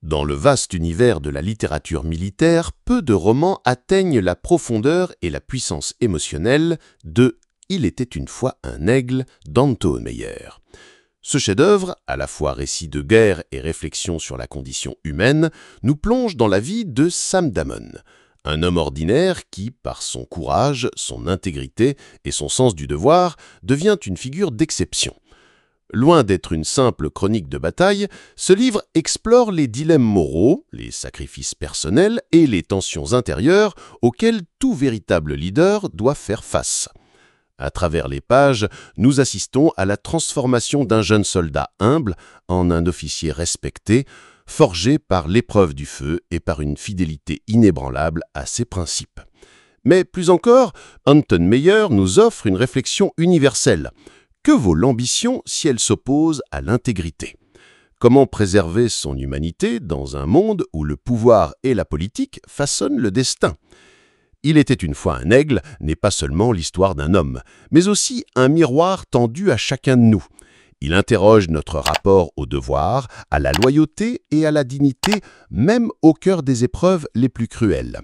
Dans le vaste univers de la littérature militaire, peu de romans atteignent la profondeur et la puissance émotionnelle de « Il était une fois un aigle » d'Anton Meyer. Ce chef-d'œuvre, à la fois récit de guerre et réflexion sur la condition humaine, nous plonge dans la vie de Sam Damon, un homme ordinaire qui, par son courage, son intégrité et son sens du devoir, devient une figure d'exception. Loin d'être une simple chronique de bataille, ce livre explore les dilemmes moraux, les sacrifices personnels et les tensions intérieures auxquelles tout véritable leader doit faire face. À travers les pages, nous assistons à la transformation d'un jeune soldat humble en un officier respecté, forgé par l'épreuve du feu et par une fidélité inébranlable à ses principes. Mais plus encore, Anton Meyer nous offre une réflexion universelle. Que vaut l'ambition si elle s'oppose à l'intégrité ? Comment préserver son humanité dans un monde où le pouvoir et la politique façonnent le destin ? Il était une fois un aigle n'est pas seulement l'histoire d'un homme, mais aussi un miroir tendu à chacun de nous. Il interroge notre rapport au devoir, à la loyauté et à la dignité, même au cœur des épreuves les plus cruelles.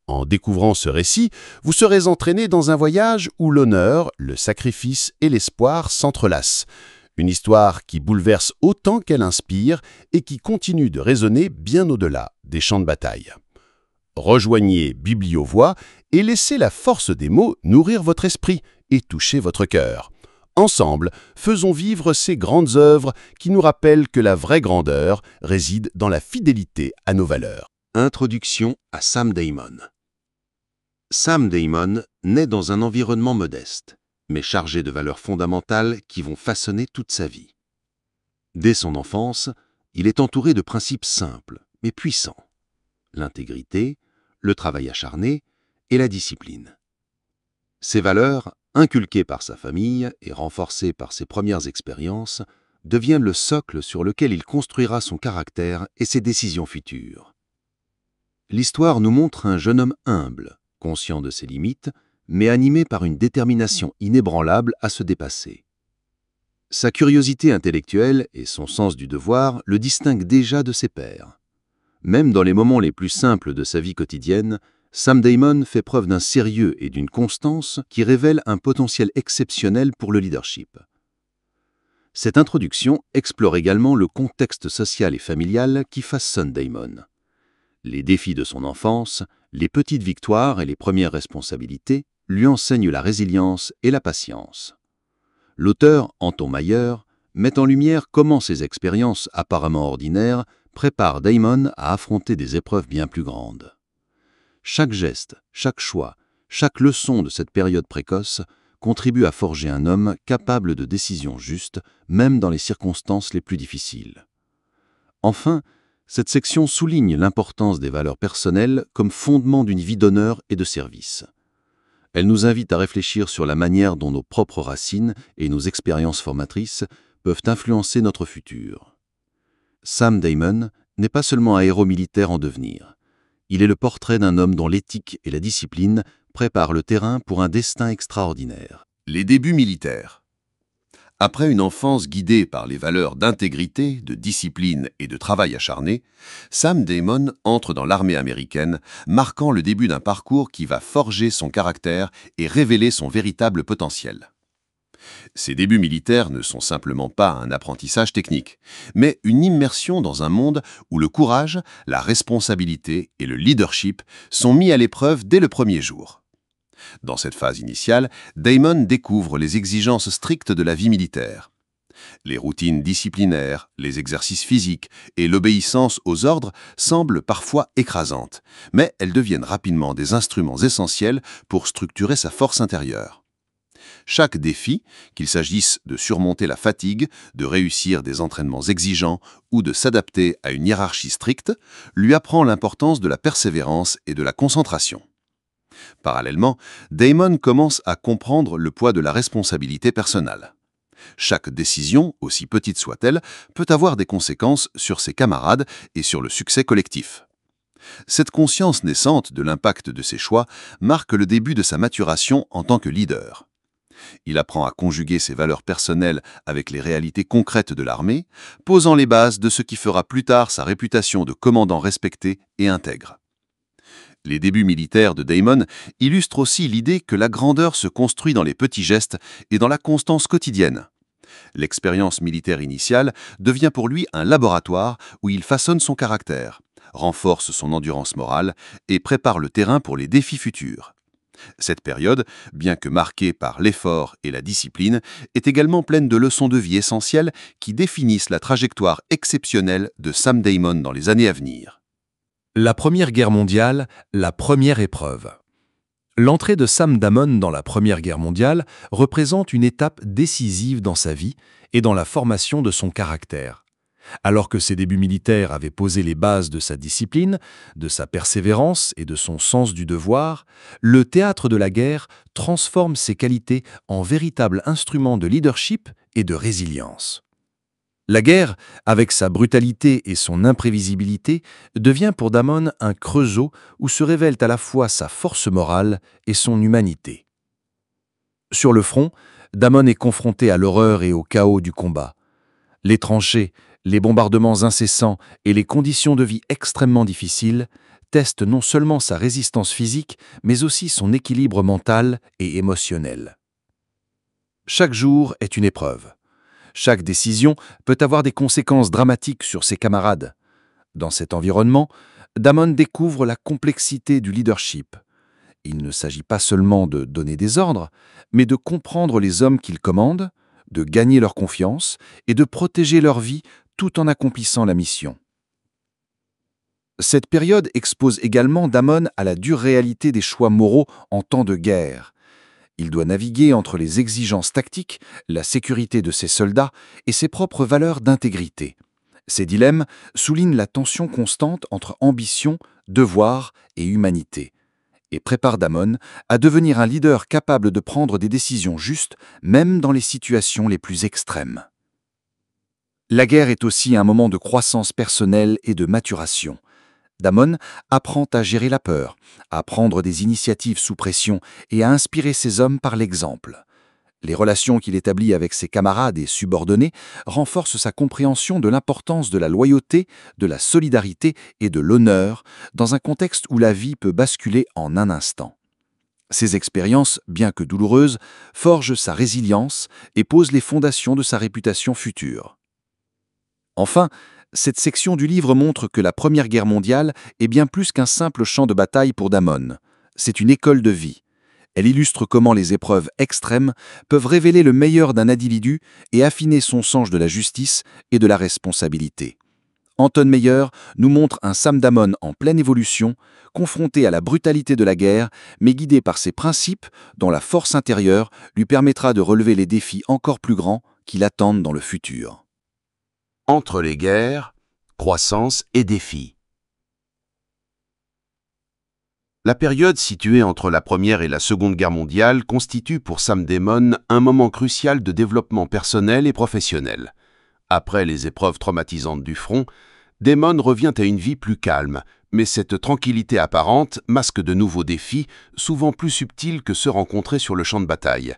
En découvrant ce récit, vous serez entraîné dans un voyage où l'honneur, le sacrifice et l'espoir s'entrelacent. Une histoire qui bouleverse autant qu'elle inspire et qui continue de résonner bien au-delà des champs de bataille. Rejoignez Bibliovoix et laissez la force des mots nourrir votre esprit et toucher votre cœur. Ensemble, faisons vivre ces grandes œuvres qui nous rappellent que la vraie grandeur réside dans la fidélité à nos valeurs. Introduction à Sam Damon. Sam Damon naît dans un environnement modeste, mais chargé de valeurs fondamentales qui vont façonner toute sa vie. Dès son enfance, il est entouré de principes simples, mais puissants. L'intégrité, le travail acharné et la discipline. Ces valeurs, inculquées par sa famille et renforcées par ses premières expériences, deviennent le socle sur lequel il construira son caractère et ses décisions futures. L'histoire nous montre un jeune homme humble, conscient de ses limites, mais animé par une détermination inébranlable à se dépasser. Sa curiosité intellectuelle et son sens du devoir le distinguent déjà de ses pairs. Même dans les moments les plus simples de sa vie quotidienne, Sam Damon fait preuve d'un sérieux et d'une constance qui révèlent un potentiel exceptionnel pour le leadership. Cette introduction explore également le contexte social et familial qui façonne Damon. Les défis de son enfance, les petites victoires et les premières responsabilités lui enseignent la résilience et la patience. L'auteur, Anton Meyer, met en lumière comment ces expériences apparemment ordinaires préparent Damon à affronter des épreuves bien plus grandes. Chaque geste, chaque choix, chaque leçon de cette période précoce contribue à forger un homme capable de décisions justes, même dans les circonstances les plus difficiles. Enfin, cette section souligne l'importance des valeurs personnelles comme fondement d'une vie d'honneur et de service. Elle nous invite à réfléchir sur la manière dont nos propres racines et nos expériences formatrices peuvent influencer notre futur. Sam Damon n'est pas seulement un héros militaire en devenir. Il est le portrait d'un homme dont l'éthique et la discipline préparent le terrain pour un destin extraordinaire. Les débuts militaires. Après une enfance guidée par les valeurs d'intégrité, de discipline et de travail acharné, Sam Damon entre dans l'armée américaine, marquant le début d'un parcours qui va forger son caractère et révéler son véritable potentiel. Ses débuts militaires ne sont simplement pas un apprentissage technique, mais une immersion dans un monde où le courage, la responsabilité et le leadership sont mis à l'épreuve dès le premier jour. Dans cette phase initiale, Damon découvre les exigences strictes de la vie militaire. Les routines disciplinaires, les exercices physiques et l'obéissance aux ordres semblent parfois écrasantes, mais elles deviennent rapidement des instruments essentiels pour structurer sa force intérieure. Chaque défi, qu'il s'agisse de surmonter la fatigue, de réussir des entraînements exigeants ou de s'adapter à une hiérarchie stricte, lui apprend l'importance de la persévérance et de la concentration. Parallèlement, Damon commence à comprendre le poids de la responsabilité personnelle. Chaque décision, aussi petite soit-elle, peut avoir des conséquences sur ses camarades et sur le succès collectif. Cette conscience naissante de l'impact de ses choix marque le début de sa maturation en tant que leader. Il apprend à conjuguer ses valeurs personnelles avec les réalités concrètes de l'armée, posant les bases de ce qui fera plus tard sa réputation de commandant respecté et intègre. Les débuts militaires de Damon illustrent aussi l'idée que la grandeur se construit dans les petits gestes et dans la constance quotidienne. L'expérience militaire initiale devient pour lui un laboratoire où il façonne son caractère, renforce son endurance morale et prépare le terrain pour les défis futurs. Cette période, bien que marquée par l'effort et la discipline, est également pleine de leçons de vie essentielles qui définissent la trajectoire exceptionnelle de Sam Damon dans les années à venir. La Première Guerre mondiale, la première épreuve. L'entrée de Sam Damon dans la Première Guerre mondiale représente une étape décisive dans sa vie et dans la formation de son caractère. Alors que ses débuts militaires avaient posé les bases de sa discipline, de sa persévérance et de son sens du devoir, le théâtre de la guerre transforme ses qualités en véritable instrument de leadership et de résilience. La guerre, avec sa brutalité et son imprévisibilité, devient pour Damon un creusot où se révèlent à la fois sa force morale et son humanité. Sur le front, Damon est confronté à l'horreur et au chaos du combat. Les tranchées, les bombardements incessants et les conditions de vie extrêmement difficiles testent non seulement sa résistance physique, mais aussi son équilibre mental et émotionnel. Chaque jour est une épreuve. Chaque décision peut avoir des conséquences dramatiques sur ses camarades. Dans cet environnement, Damon découvre la complexité du leadership. Il ne s'agit pas seulement de donner des ordres, mais de comprendre les hommes qu'il commande, de gagner leur confiance et de protéger leur vie tout en accomplissant la mission. Cette période expose également Damon à la dure réalité des choix moraux en temps de guerre. Il doit naviguer entre les exigences tactiques, la sécurité de ses soldats et ses propres valeurs d'intégrité. Ces dilemmes soulignent la tension constante entre ambition, devoir et humanité, et préparent Damon à devenir un leader capable de prendre des décisions justes, même dans les situations les plus extrêmes. La guerre est aussi un moment de croissance personnelle et de maturation. Damon apprend à gérer la peur, à prendre des initiatives sous pression et à inspirer ses hommes par l'exemple. Les relations qu'il établit avec ses camarades et subordonnés renforcent sa compréhension de l'importance de la loyauté, de la solidarité et de l'honneur dans un contexte où la vie peut basculer en un instant. Ces expériences, bien que douloureuses, forgent sa résilience et posent les fondations de sa réputation future. Enfin, cette section du livre montre que la Première Guerre mondiale est bien plus qu'un simple champ de bataille pour Damon. C'est une école de vie. Elle illustre comment les épreuves extrêmes peuvent révéler le meilleur d'un individu et affiner son sens de la justice et de la responsabilité. Anton Meyer nous montre un Sam Damon en pleine évolution, confronté à la brutalité de la guerre, mais guidé par ses principes dont la force intérieure lui permettra de relever les défis encore plus grands qui l'attendent dans le futur. Entre les guerres, croissance et défis. La période située entre la Première et la Seconde Guerre mondiale constitue pour Sam Damon un moment crucial de développement personnel et professionnel. Après les épreuves traumatisantes du front, Damon revient à une vie plus calme, mais cette tranquillité apparente masque de nouveaux défis, souvent plus subtils que ceux rencontrés sur le champ de bataille.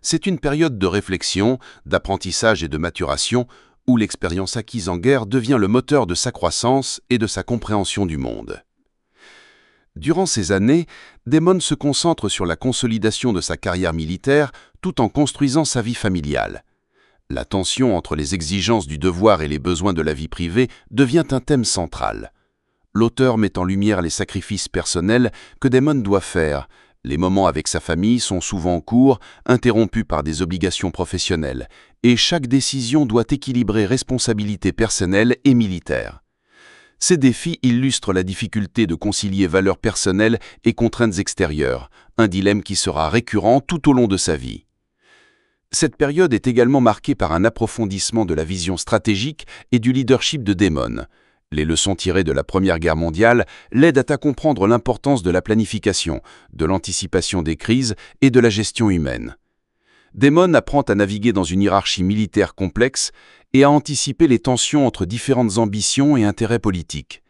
C'est une période de réflexion, d'apprentissage et de maturation, où l'expérience acquise en guerre devient le moteur de sa croissance et de sa compréhension du monde. Durant ces années, Damon se concentre sur la consolidation de sa carrière militaire tout en construisant sa vie familiale. La tension entre les exigences du devoir et les besoins de la vie privée devient un thème central. L'auteur met en lumière les sacrifices personnels que Damon doit faire. Les moments avec sa famille sont souvent courts, interrompus par des obligations professionnelles, et chaque décision doit équilibrer responsabilités personnelles et militaires. Ces défis illustrent la difficulté de concilier valeurs personnelles et contraintes extérieures, un dilemme qui sera récurrent tout au long de sa vie. Cette période est également marquée par un approfondissement de la vision stratégique et du leadership de Damon. Les leçons tirées de la Première Guerre mondiale l'aident à comprendre l'importance de la planification, de l'anticipation des crises et de la gestion humaine. Damon apprend à naviguer dans une hiérarchie militaire complexe et à anticiper les tensions entre différentes ambitions et intérêts politiques.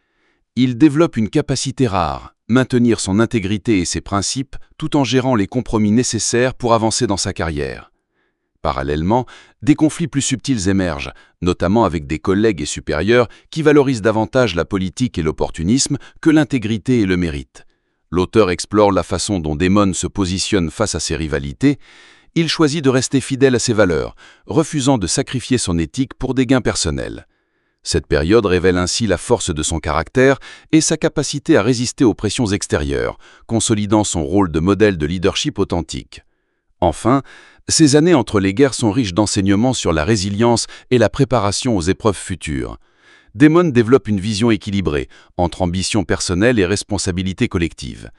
Il développe une capacité rare, maintenir son intégrité et ses principes tout en gérant les compromis nécessaires pour avancer dans sa carrière. Parallèlement, des conflits plus subtils émergent, notamment avec des collègues et supérieurs qui valorisent davantage la politique et l'opportunisme que l'intégrité et le mérite. L'auteur explore la façon dont Damon se positionne face à ces rivalités. Il choisit de rester fidèle à ses valeurs, refusant de sacrifier son éthique pour des gains personnels. Cette période révèle ainsi la force de son caractère et sa capacité à résister aux pressions extérieures, consolidant son rôle de modèle de leadership authentique. Enfin, ces années entre les guerres sont riches d'enseignements sur la résilience et la préparation aux épreuves futures. Damon développe une vision équilibrée entre ambition personnelle et responsabilité collective.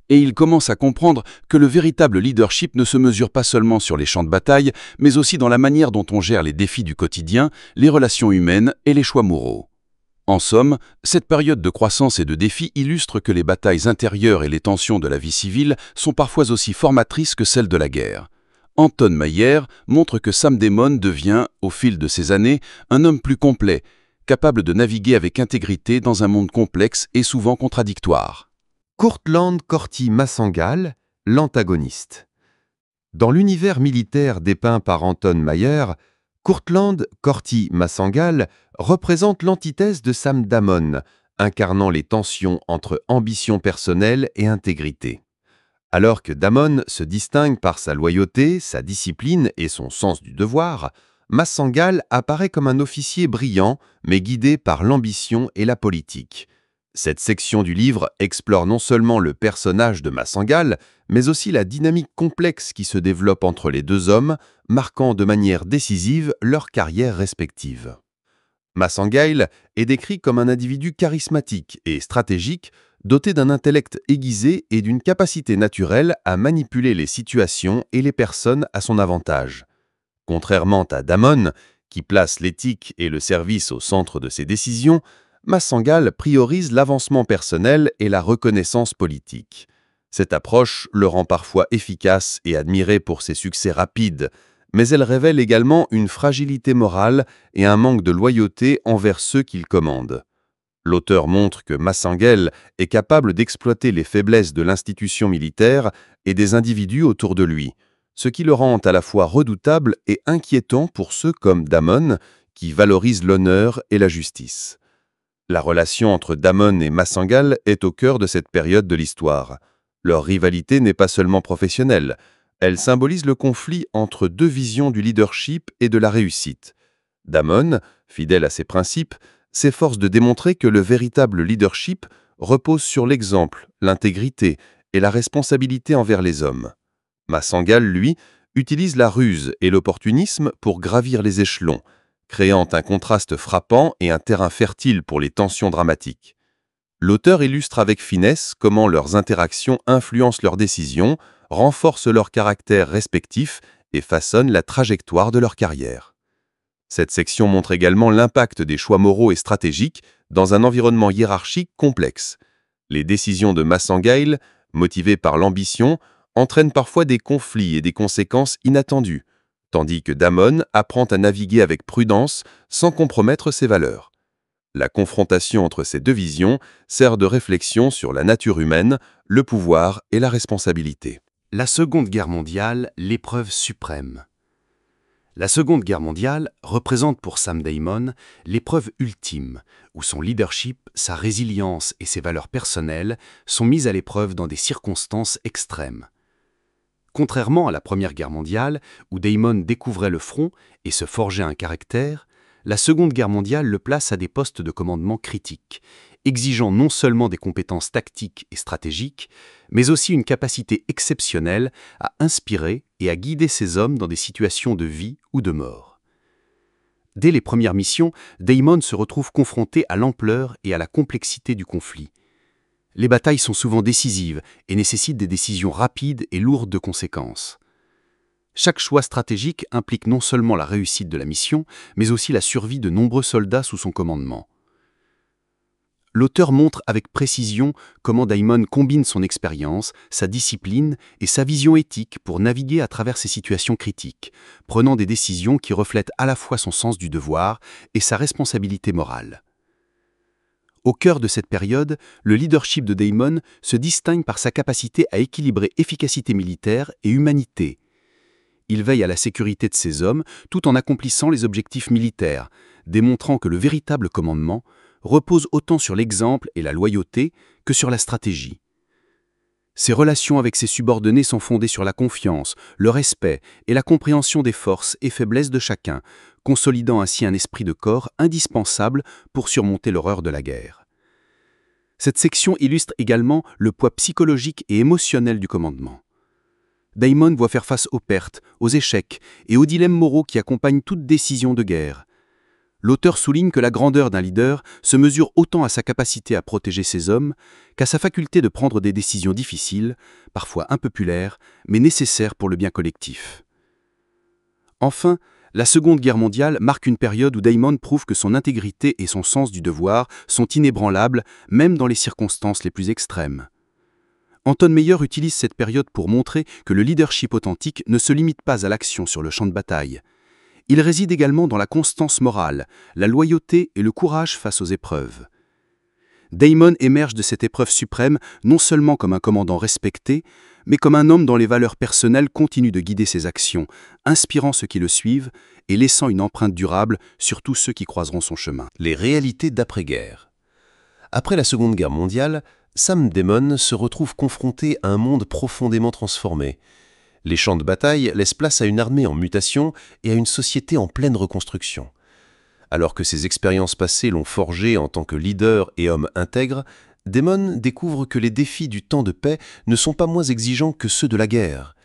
Et il commence à comprendre que le véritable leadership ne se mesure pas seulement sur les champs de bataille, mais aussi dans la manière dont on gère les défis du quotidien, les relations humaines et les choix moraux. En somme, cette période de croissance et de défis illustre que les batailles intérieures et les tensions de la vie civile sont parfois aussi formatrices que celles de la guerre. Anton Mayer montre que Sam Damon devient, au fil de ses années, un homme plus complet, capable de naviguer avec intégrité dans un monde complexe et souvent contradictoire. Courtland Corty Massangal, l'antagoniste. Dans l'univers militaire dépeint par Anton Mayer, Courtland Corty Massangal représente l'antithèse de Sam Damon, incarnant les tensions entre ambition personnelle et intégrité. Alors que Damon se distingue par sa loyauté, sa discipline et son sens du devoir, Massangal apparaît comme un officier brillant, mais guidé par l'ambition et la politique. Cette section du livre explore non seulement le personnage de Massangal, mais aussi la dynamique complexe qui se développe entre les deux hommes, marquant de manière décisive leurs carrières respectives. Massangal est décrit comme un individu charismatique et stratégique, doté d'un intellect aiguisé et d'une capacité naturelle à manipuler les situations et les personnes à son avantage. Contrairement à Damon, qui place l'éthique et le service au centre de ses décisions, Massangal priorise l'avancement personnel et la reconnaissance politique. Cette approche le rend parfois efficace et admiré pour ses succès rapides, mais elle révèle également une fragilité morale et un manque de loyauté envers ceux qu'il commande. L'auteur montre que Massangal est capable d'exploiter les faiblesses de l'institution militaire et des individus autour de lui, ce qui le rend à la fois redoutable et inquiétant pour ceux comme Damon, qui valorisent l'honneur et la justice. La relation entre Damon et Massangal est au cœur de cette période de l'histoire. Leur rivalité n'est pas seulement professionnelle, elle symbolise le conflit entre deux visions du leadership et de la réussite. Damon, fidèle à ses principes, s'efforce de démontrer que le véritable leadership repose sur l'exemple, l'intégrité et la responsabilité envers les hommes. Massangal, lui, utilise la ruse et l'opportunisme pour gravir les échelons, créant un contraste frappant et un terrain fertile pour les tensions dramatiques. L'auteur illustre avec finesse comment leurs interactions influencent leurs décisions, renforcent leur caractère respectif et façonnent la trajectoire de leur carrière. Cette section montre également l'impact des choix moraux et stratégiques dans un environnement hiérarchique complexe. Les décisions de Massangal, motivées par l'ambition, entraînent parfois des conflits et des conséquences inattendues, tandis que Damon apprend à naviguer avec prudence sans compromettre ses valeurs. La confrontation entre ces deux visions sert de réflexion sur la nature humaine, le pouvoir et la responsabilité. La Seconde Guerre mondiale, l'épreuve suprême. La Seconde Guerre mondiale représente pour Sam Damon l'épreuve ultime, où son leadership, sa résilience et ses valeurs personnelles sont mises à l'épreuve dans des circonstances extrêmes. Contrairement à la Première Guerre mondiale, où Damon découvrait le front et se forgeait un caractère, la Seconde Guerre mondiale le place à des postes de commandement critiques, exigeant non seulement des compétences tactiques et stratégiques, mais aussi une capacité exceptionnelle à inspirer et à guider ses hommes dans des situations de vie ou de mort. Dès les premières missions, Damon se retrouve confronté à l'ampleur et à la complexité du conflit. Les batailles sont souvent décisives et nécessitent des décisions rapides et lourdes de conséquences. Chaque choix stratégique implique non seulement la réussite de la mission, mais aussi la survie de nombreux soldats sous son commandement. L'auteur montre avec précision comment Damon combine son expérience, sa discipline et sa vision éthique pour naviguer à travers ces situations critiques, prenant des décisions qui reflètent à la fois son sens du devoir et sa responsabilité morale. Au cœur de cette période, le leadership de Damon se distingue par sa capacité à équilibrer efficacité militaire et humanité. Il veille à la sécurité de ses hommes tout en accomplissant les objectifs militaires, démontrant que le véritable commandement repose autant sur l'exemple et la loyauté que sur la stratégie. Ses relations avec ses subordonnés sont fondées sur la confiance, le respect et la compréhension des forces et faiblesses de chacun, consolidant ainsi un esprit de corps indispensable pour surmonter l'horreur de la guerre. Cette section illustre également le poids psychologique et émotionnel du commandement. Damon doit faire face aux pertes, aux échecs et aux dilemmes moraux qui accompagnent toute décision de guerre. L'auteur souligne que la grandeur d'un leader se mesure autant à sa capacité à protéger ses hommes qu'à sa faculté de prendre des décisions difficiles, parfois impopulaires, mais nécessaires pour le bien collectif. Enfin, la Seconde Guerre mondiale marque une période où Damon prouve que son intégrité et son sens du devoir sont inébranlables, même dans les circonstances les plus extrêmes. Anton Meyer utilise cette période pour montrer que le leadership authentique ne se limite pas à l'action sur le champ de bataille. Il réside également dans la constance morale, la loyauté et le courage face aux épreuves. Damon émerge de cette épreuve suprême non seulement comme un commandant respecté, mais comme un homme dont les valeurs personnelles continuent de guider ses actions, inspirant ceux qui le suivent et laissant une empreinte durable sur tous ceux qui croiseront son chemin. Les réalités d'après-guerre. Après la Seconde Guerre mondiale, Sam Damon se retrouve confronté à un monde profondément transformé. Les champs de bataille laissent place à une armée en mutation et à une société en pleine reconstruction. Alors que ses expériences passées l'ont forgé en tant que leader et homme intègre, Damon découvre que les défis du temps de paix ne sont pas moins exigeants que ceux de la guerre.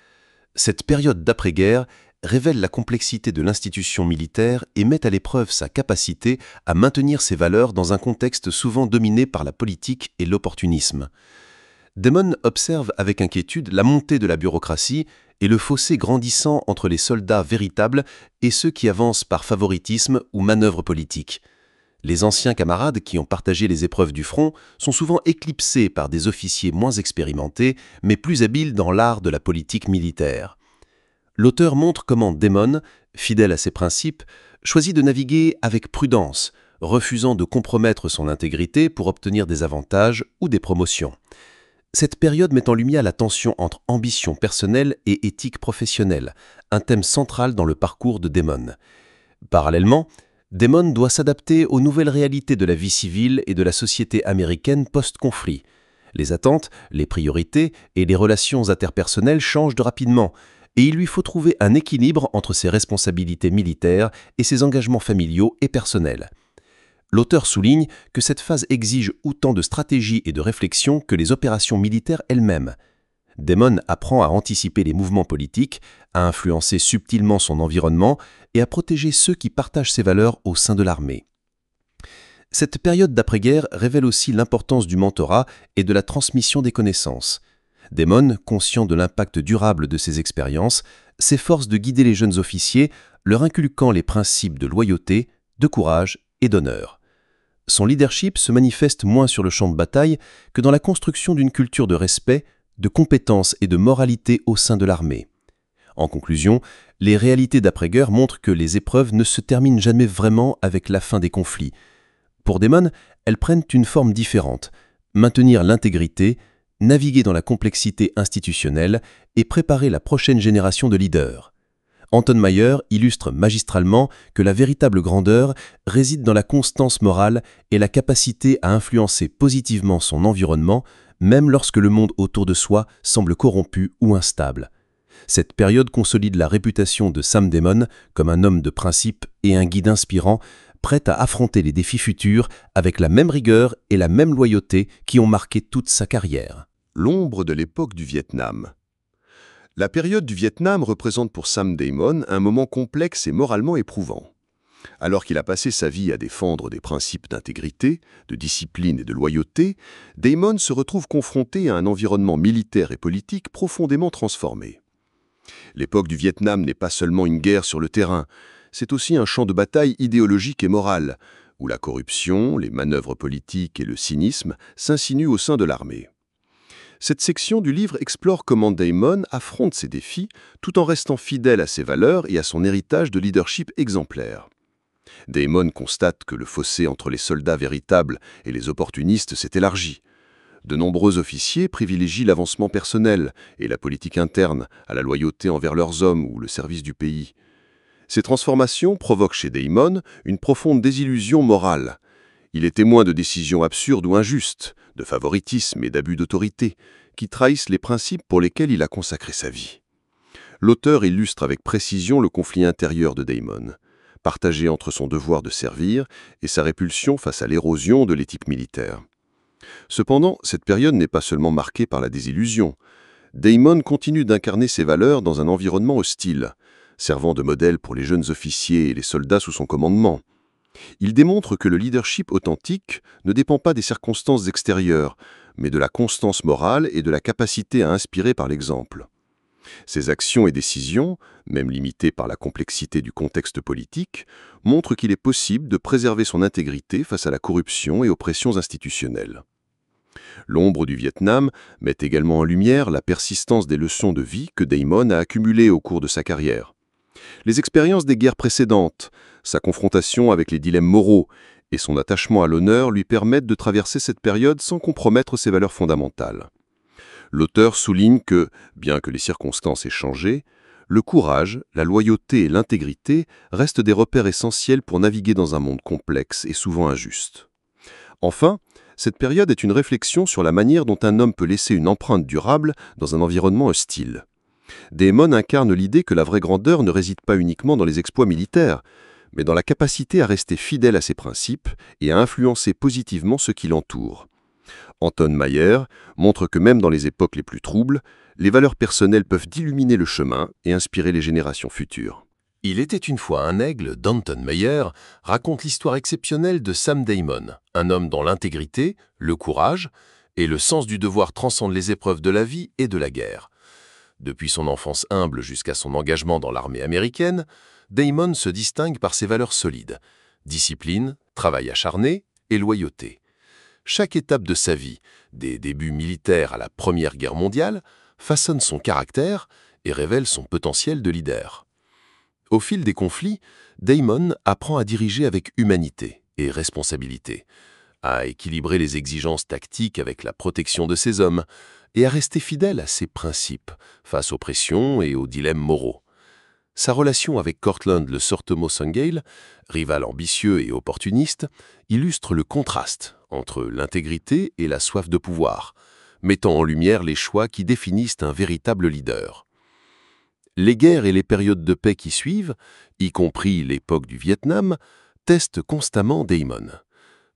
Cette période d'après-guerre révèle la complexité de l'institution militaire et met à l'épreuve sa capacité à maintenir ses valeurs dans un contexte souvent dominé par la politique et l'opportunisme. Damon observe avec inquiétude la montée de la bureaucratie et le fossé grandissant entre les soldats véritables et ceux qui avancent par favoritisme ou manœuvre politique. Les anciens camarades qui ont partagé les épreuves du front sont souvent éclipsés par des officiers moins expérimentés, mais plus habiles dans l'art de la politique militaire. L'auteur montre comment Damon, fidèle à ses principes, choisit de naviguer avec prudence, refusant de compromettre son intégrité pour obtenir des avantages ou des promotions. Cette période met en lumière la tension entre ambition personnelle et éthique professionnelle, un thème central dans le parcours de Damon. Parallèlement, Damon doit s'adapter aux nouvelles réalités de la vie civile et de la société américaine post-conflit. Les attentes, les priorités et les relations interpersonnelles changent rapidement, et il lui faut trouver un équilibre entre ses responsabilités militaires et ses engagements familiaux et personnels. L'auteur souligne que cette phase exige autant de stratégie et de réflexion que les opérations militaires elles-mêmes. Damon apprend à anticiper les mouvements politiques, à influencer subtilement son environnement et à protéger ceux qui partagent ses valeurs au sein de l'armée. Cette période d'après-guerre révèle aussi l'importance du mentorat et de la transmission des connaissances. Damon, conscient de l'impact durable de ses expériences, s'efforce de guider les jeunes officiers, leur inculquant les principes de loyauté, de courage et d'honneur. Son leadership se manifeste moins sur le champ de bataille que dans la construction d'une culture de respect, de compétence et de moralité au sein de l'armée. En conclusion, les réalités d'après-guerre montrent que les épreuves ne se terminent jamais vraiment avec la fin des conflits. Pour Damon, elles prennent une forme différente: maintenir l'intégrité, naviguer dans la complexité institutionnelle et préparer la prochaine génération de leaders. Anton Meyer illustre magistralement que la véritable grandeur réside dans la constance morale et la capacité à influencer positivement son environnement, même lorsque le monde autour de soi semble corrompu ou instable. Cette période consolide la réputation de Sam Damon comme un homme de principe et un guide inspirant, prêt à affronter les défis futurs avec la même rigueur et la même loyauté qui ont marqué toute sa carrière. L'ombre de l'époque du Vietnam. La période du Vietnam représente pour Sam Damon un moment complexe et moralement éprouvant. Alors qu'il a passé sa vie à défendre des principes d'intégrité, de discipline et de loyauté, Damon se retrouve confronté à un environnement militaire et politique profondément transformé. L'époque du Vietnam n'est pas seulement une guerre sur le terrain, c'est aussi un champ de bataille idéologique et moral, où la corruption, les manœuvres politiques et le cynisme s'insinuent au sein de l'armée. Cette section du livre explore comment Damon affronte ces défis tout en restant fidèle à ses valeurs et à son héritage de leadership exemplaire. Damon constate que le fossé entre les soldats véritables et les opportunistes s'est élargi. De nombreux officiers privilégient l'avancement personnel et la politique interne à la loyauté envers leurs hommes ou le service du pays. Ces transformations provoquent chez Damon une profonde désillusion morale. Il est témoin de décisions absurdes ou injustes, de favoritisme et d'abus d'autorité, qui trahissent les principes pour lesquels il a consacré sa vie. L'auteur illustre avec précision le conflit intérieur de Damon, partagé entre son devoir de servir et sa répulsion face à l'érosion de l'éthique militaire. Cependant, cette période n'est pas seulement marquée par la désillusion. Damon continue d'incarner ses valeurs dans un environnement hostile, servant de modèle pour les jeunes officiers et les soldats sous son commandement. Il démontre que le leadership authentique ne dépend pas des circonstances extérieures, mais de la constance morale et de la capacité à inspirer par l'exemple. Ses actions et décisions, même limitées par la complexité du contexte politique, montrent qu'il est possible de préserver son intégrité face à la corruption et aux pressions institutionnelles. L'ombre du Vietnam met également en lumière la persistance des leçons de vie que Damon a accumulées au cours de sa carrière. Les expériences des guerres précédentes, sa confrontation avec les dilemmes moraux et son attachement à l'honneur lui permettent de traverser cette période sans compromettre ses valeurs fondamentales. L'auteur souligne que, bien que les circonstances aient changé, le courage, la loyauté et l'intégrité restent des repères essentiels pour naviguer dans un monde complexe et souvent injuste. Enfin, cette période est une réflexion sur la manière dont un homme peut laisser une empreinte durable dans un environnement hostile. Damon incarne l'idée que la vraie grandeur ne réside pas uniquement dans les exploits militaires, mais dans la capacité à rester fidèle à ses principes et à influencer positivement ceux qui l'entourent. Anton Mayer montre que même dans les époques les plus troubles, les valeurs personnelles peuvent illuminer le chemin et inspirer les générations futures. Il était une fois un aigle d'Anton Mayer raconte l'histoire exceptionnelle de Sam Damon, un homme dont l'intégrité, le courage et le sens du devoir transcendent les épreuves de la vie et de la guerre. Depuis son enfance humble jusqu'à son engagement dans l'armée américaine, Damon se distingue par ses valeurs solides, discipline, travail acharné et loyauté. Chaque étape de sa vie, des débuts militaires à la Première Guerre mondiale, façonne son caractère et révèle son potentiel de leader. Au fil des conflits, Damon apprend à diriger avec humanité et responsabilité, à équilibrer les exigences tactiques avec la protection de ses hommes et à rester fidèle à ses principes face aux pressions et aux dilemmes moraux. Sa relation avec Cortland le Sortomo Sungale, rival ambitieux et opportuniste, illustre le contraste entre l'intégrité et la soif de pouvoir, mettant en lumière les choix qui définissent un véritable leader. Les guerres et les périodes de paix qui suivent, y compris l'époque du Vietnam, testent constamment Damon.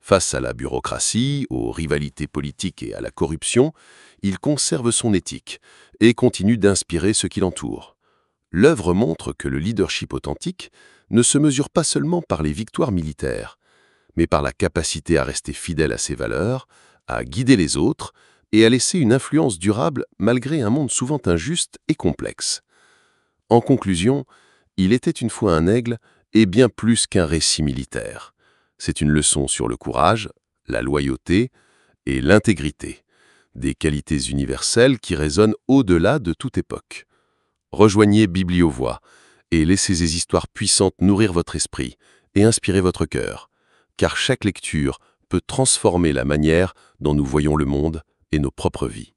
Face à la bureaucratie, aux rivalités politiques et à la corruption, il conserve son éthique et continue d'inspirer ceux qui l'entourent. L'œuvre montre que le leadership authentique ne se mesure pas seulement par les victoires militaires, mais par la capacité à rester fidèle à ses valeurs, à guider les autres et à laisser une influence durable malgré un monde souvent injuste et complexe. En conclusion, Il était une fois un aigle est bien plus qu'un récit militaire. C'est une leçon sur le courage, la loyauté et l'intégrité, des qualités universelles qui résonnent au-delà de toute époque. Rejoignez Bibliovoix et laissez ces histoires puissantes nourrir votre esprit et inspirer votre cœur, car chaque lecture peut transformer la manière dont nous voyons le monde et nos propres vies.